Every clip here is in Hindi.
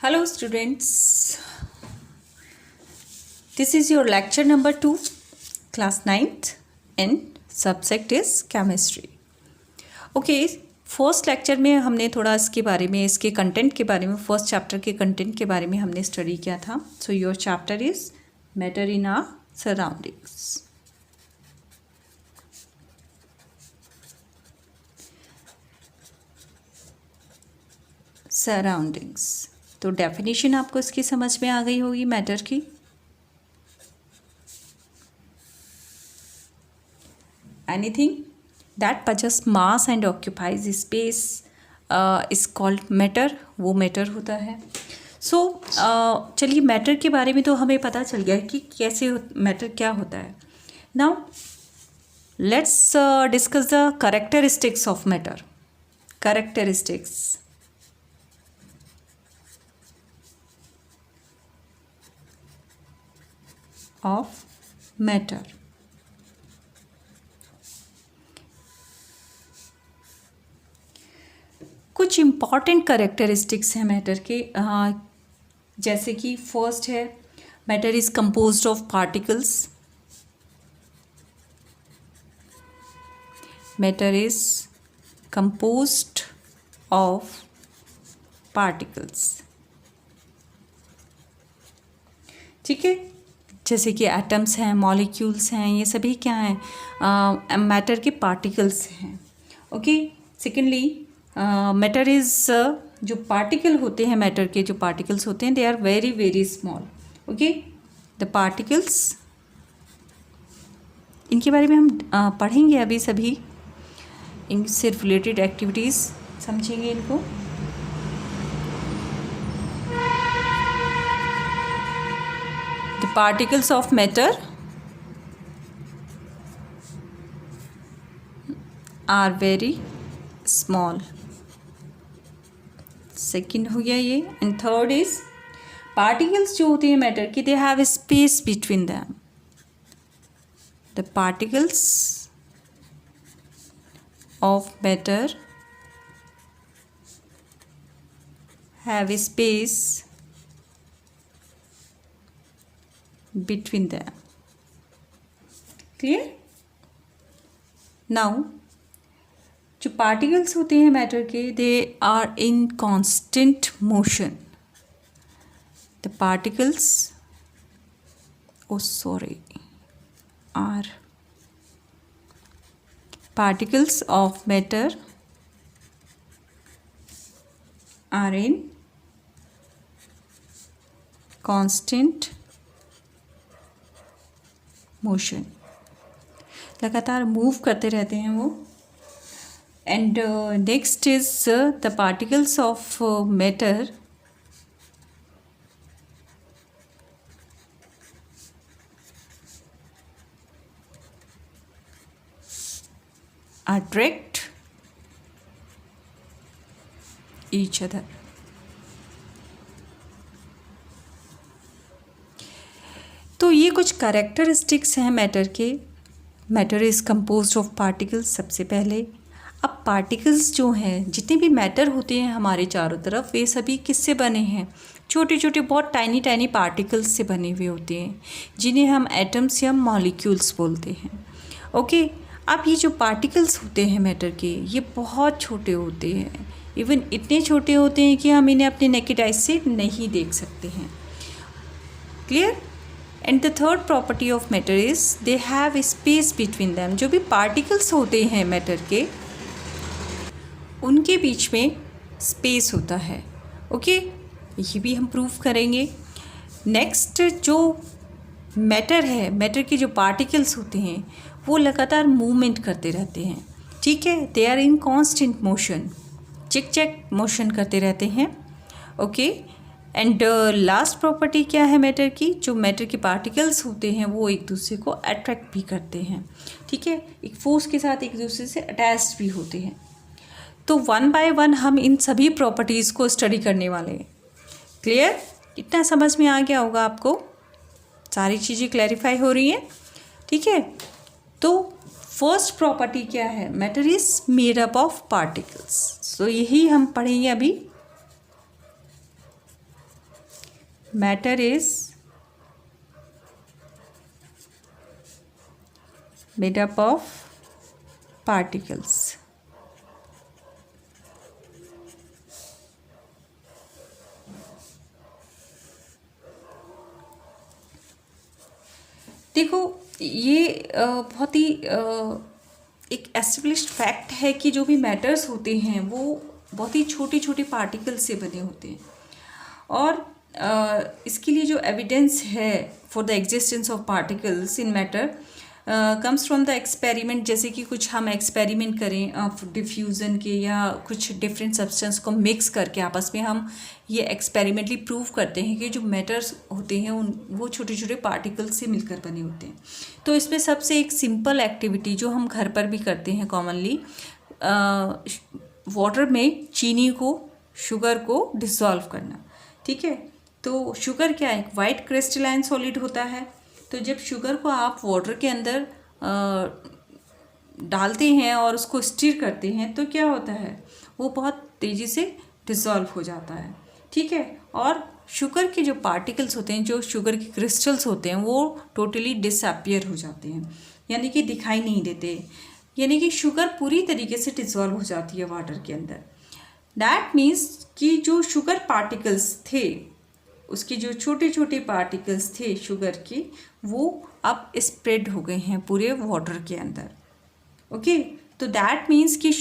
Hello students, this is your lecture number 2, class 9th and subject is chemistry. Okay, first lecture में हमने थोड़ा इसके बारे में, इसके कंटेंट के बारे में, फर्स्ट चैप्टर के कंटेंट के बारे में हमने स्टडी किया था. So your chapter is matter in our surroundings. Surroundings, तो डेफिनेशन आपको इसकी समझ में आ गई होगी मैटर की. Anything that possess mass and occupies space is called matter, वो मैटर होता है. सो चलिए, मैटर के बारे में तो हमें पता चल गया है कि कैसे मैटर क्या होता है. Now let's discuss the characteristics of matter. Characteristics of matter. कुछ इम्पॉर्टेंट कैरेक्टरिस्टिक्स हैं मैटर के, जैसे कि फर्स्ट है matter is composed of particles. Matter is composed of particles. ठीक है, जैसे कि एटम्स हैं, मॉलिक्यूल्स हैं, ये सभी क्या हैं, मैटर के पार्टिकल्स हैं. ओके, सेकेंडली मैटर इज़, जो पार्टिकल होते हैं मैटर के, जो पार्टिकल्स होते हैं, they are very very small. Okay, the particles, इनके बारे में हम पढ़ेंगे अभी सभी, इनसे रिलेटेड एक्टिविटीज़ समझेंगे इनको. The particles of matter are very small. Second हो गया ये. एंड थर्ड इज पार्टिकल्स जो होते हैं मैटर के, they have space between them. The particles of matter have space between them. Clear? Now, जो पार्टिकल्स होते हैं मैटर के, they are in constant motion. The particles are particles of matter are in constant motion. लगातार मूव करते रहते हैं वो. And next is the particles of matter attract each other. तो ये कुछ कैरेक्टरिस्टिक्स हैं मैटर के. Matter is composed of particles. सबसे पहले, अब पार्टिकल्स जो हैं, जितने भी मैटर होते हैं हमारे चारों तरफ, वे सभी किससे बने हैं? छोटे छोटे बहुत टाइनी टाइनी पार्टिकल्स से बने हुए होते हैं, जिन्हें हम एटम्स या मॉलिक्यूल्स बोलते हैं. ओके, अब ये जो पार्टिकल्स होते हैं मैटर के, ये बहुत छोटे होते हैं. इवन इतने छोटे होते हैं कि हम इन्हें अपने नेकेड आई से नहीं देख सकते हैं. Clear? And the third property of matter is they have space between them. जो भी पार्टिकल्स होते हैं मैटर के, उनके बीच में स्पेस होता है. ओके, ये भी हम प्रूव करेंगे. नेक्स्ट, जो मैटर है, मैटर के जो पार्टिकल्स होते हैं, वो लगातार मूवमेंट करते रहते हैं. ठीक है, they are in constant motion, चिक चैक मोशन करते रहते हैं. ओके, एंड लास्ट प्रॉपर्टी क्या है मैटर की? जो मैटर के पार्टिकल्स होते हैं, वो एक दूसरे को अट्रैक्ट भी करते हैं. ठीक है, एक फोर्स के साथ एक दूसरे से अटैच्ड भी होते हैं. तो वन बाय वन हम इन सभी प्रॉपर्टीज़ को स्टडी करने वाले हैं. क्लियर? कितना समझ में आ गया होगा आपको? सारी चीज़ें क्लैरिफाई हो रही हैं. ठीक है, तो फर्स्ट प्रॉपर्टी क्या है? Matter is made up of particles. So यही हम पढ़ेंगे अभी. Matter is made up of particles. देखो ये बहुत ही एक एस्टेब्लिश्ड फैक्ट है कि जो भी मैटर्स होते हैं वो बहुत ही छोटे छोटे पार्टिकल्स से बने होते हैं। और इसके लिए जो एविडेंस है for the existence of particles in matter comes from the experiment. जैसे कि कुछ हम एक्सपेरिमेंट करें डिफ्यूज़न के या कुछ डिफरेंट सब्सटेंस को मिक्स करके आपस में हम ये एक्सपेरिमेंटली प्रूव करते हैं कि जो मैटर्स होते हैं वो छोटे छोटे पार्टिकल्स से मिलकर बने होते हैं। तो इसमें सबसे एक सिंपल एक्टिविटी जो हम घर पर भी करते हैं कॉमनली, वाटर में चीनी को, शुगर को डिसॉल्व करना। ठीक है, तो शुगर क्या है, एक वाइट क्रिस्टलाइन सॉलिड होता है। तो जब शुगर को आप वाटर के अंदर डालते हैं और उसको स्टीर करते हैं तो क्या होता है, वो बहुत तेज़ी से डिसॉल्व हो जाता है। ठीक है, और शुगर के जो पार्टिकल्स होते हैं, जो शुगर के क्रिस्टल्स होते हैं, वो टोटली डिसअपियर हो जाते हैं, यानी कि दिखाई नहीं देते, यानी कि शुगर पूरी तरीके से डिसॉल्व हो जाती है वाटर के अंदर। दैट मीन्स कि जो शुगर पार्टिकल्स थे, उसके जो छोटे छोटे पार्टिकल्स थे शुगर के, वो अब स्प्रेड हो गए हैं पूरे वाटर के अंदर। ओके, तो दैट मीन्स कि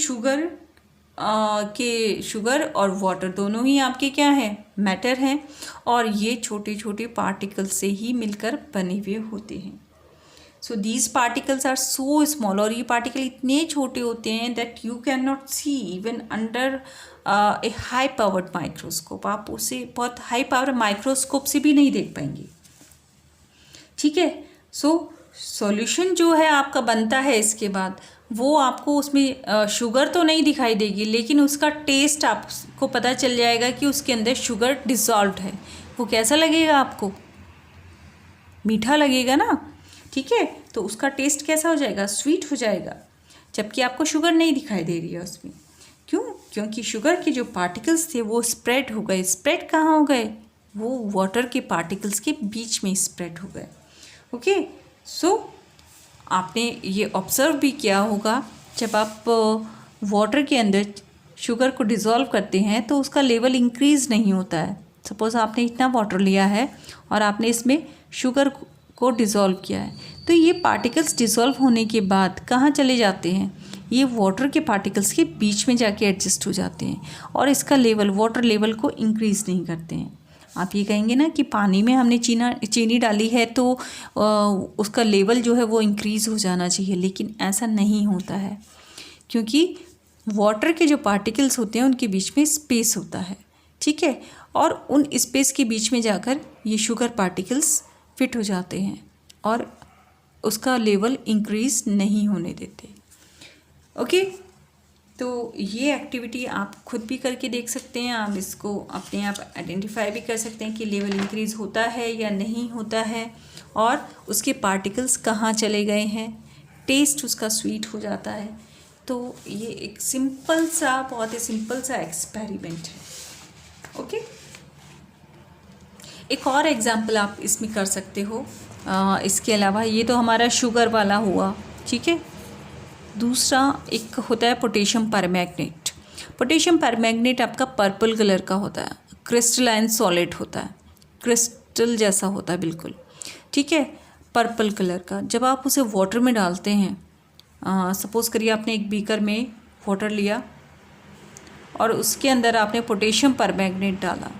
शुगर और वाटर दोनों ही आपके क्या हैं, मैटर हैं, और ये छोटे छोटे पार्टिकल्स से ही मिलकर बने हुए होते हैं। So these particles are so small, और ये पार्टिकल इतने छोटे होते हैं that you can not see even under a high powered microscope. आप उसे बहुत हाई पावर माइक्रोस्कोप से भी नहीं देख पाएंगे। ठीक है, सो सॉल्यूशन जो है आपका बनता है इसके बाद, वो आपको उसमें शुगर तो नहीं दिखाई देगी, लेकिन उसका टेस्ट आपको पता चल जाएगा कि उसके अंदर शुगर डिसॉल्व्ड है। वो कैसा लगेगा आपको, मीठा लगेगा ना। ठीक है, तो उसका टेस्ट कैसा हो जाएगा, स्वीट हो जाएगा, जबकि आपको शुगर नहीं दिखाई दे रही है उसमें। क्यों, क्योंकि शुगर के जो पार्टिकल्स थे वो स्प्रेड हो गए। स्प्रेड कहाँ हो गए, वो वाटर के पार्टिकल्स के बीच में स्प्रेड हो गए। ओके, सो आपने ये ऑब्ज़र्व भी किया होगा, जब आप वाटर के अंदर शुगर को डिज़ोल्व करते हैं तो उसका लेवल इंक्रीज़ नहीं होता है। सपोज़ आपने इतना वाटर लिया है और आपने इसमें शुगर को डिज़ोल्व किया है, तो ये पार्टिकल्स डिज़ोल्व होने के बाद कहाँ चले जाते हैं, ये वाटर के पार्टिकल्स के बीच में जाके एडजस्ट हो जाते हैं, और इसका लेवल, वाटर लेवल को इंक्रीज़ नहीं करते हैं। आप ये कहेंगे ना कि पानी में हमने चीनी डाली है तो उसका लेवल जो है वो इंक्रीज़ हो जाना चाहिए, लेकिन ऐसा नहीं होता है, क्योंकि वाटर के जो पार्टिकल्स होते हैं उनके बीच में स्पेस होता है। ठीक है, और उन स्पेस के बीच में जाकर ये शुगर पार्टिकल्स फिट हो जाते हैं और उसका लेवल इंक्रीज़ नहीं होने देते। ओके, तो ये एक्टिविटी आप खुद भी करके देख सकते हैं। आप इसको अपने आप आइडेंटिफाई भी कर सकते हैं कि लेवल इंक्रीज़ होता है या नहीं होता है, और उसके पार्टिकल्स कहाँ चले गए हैं, टेस्ट उसका स्वीट हो जाता है। तो ये एक सिंपल सा, बहुत ही सिंपल सा एक्सपेरिमेंट है। ओके, एक और एग्जांपल आप इसमें कर सकते हो। इसके अलावा ये तो हमारा शुगर वाला हुआ। ठीक है, दूसरा एक होता है पोटेशियम परमैंगनेट। पोटेशियम परमैंगनेट आपका पर्पल कलर का होता है, क्रिस्टलाइन सॉलिड होता है, क्रिस्टल जैसा होता है बिल्कुल। ठीक है, पर्पल कलर का। जब आप उसे वाटर में डालते हैं, सपोज़ करिए आपने एक बीकर में वाटर लिया और उसके अंदर आपने पोटेशियम परमैंगनेट डाला,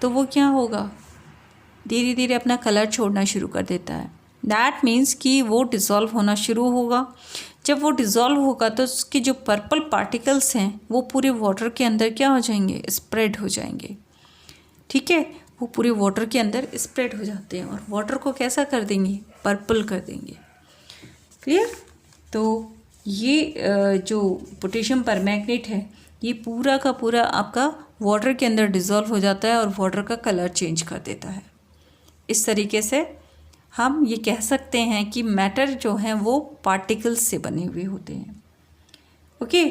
तो वो क्या होगा, धीरे धीरे अपना कलर छोड़ना शुरू कर देता है। दैट मीन्स कि वो डिज़ोल्व होना शुरू होगा। जब वो डिज़ोल्व होगा तो उसके जो पर्पल पार्टिकल्स हैं वो पूरे वाटर के अंदर क्या हो जाएंगे, स्प्रेड हो जाएंगे। ठीक है, वो पूरे वाटर के अंदर स्प्रेड हो जाते हैं और वाटर को कैसा कर देंगे, पर्पल कर देंगे। क्लियर। तो ये जो पोटेशियम परमैंगनेट है ये पूरा का पूरा आपका वाटर के अंदर डिज़ोल्व हो जाता है और वाटर का कलर चेंज कर देता है। इस तरीके से हम ये कह सकते हैं कि मैटर जो हैं वो पार्टिकल्स से बने हुए होते हैं। ओके।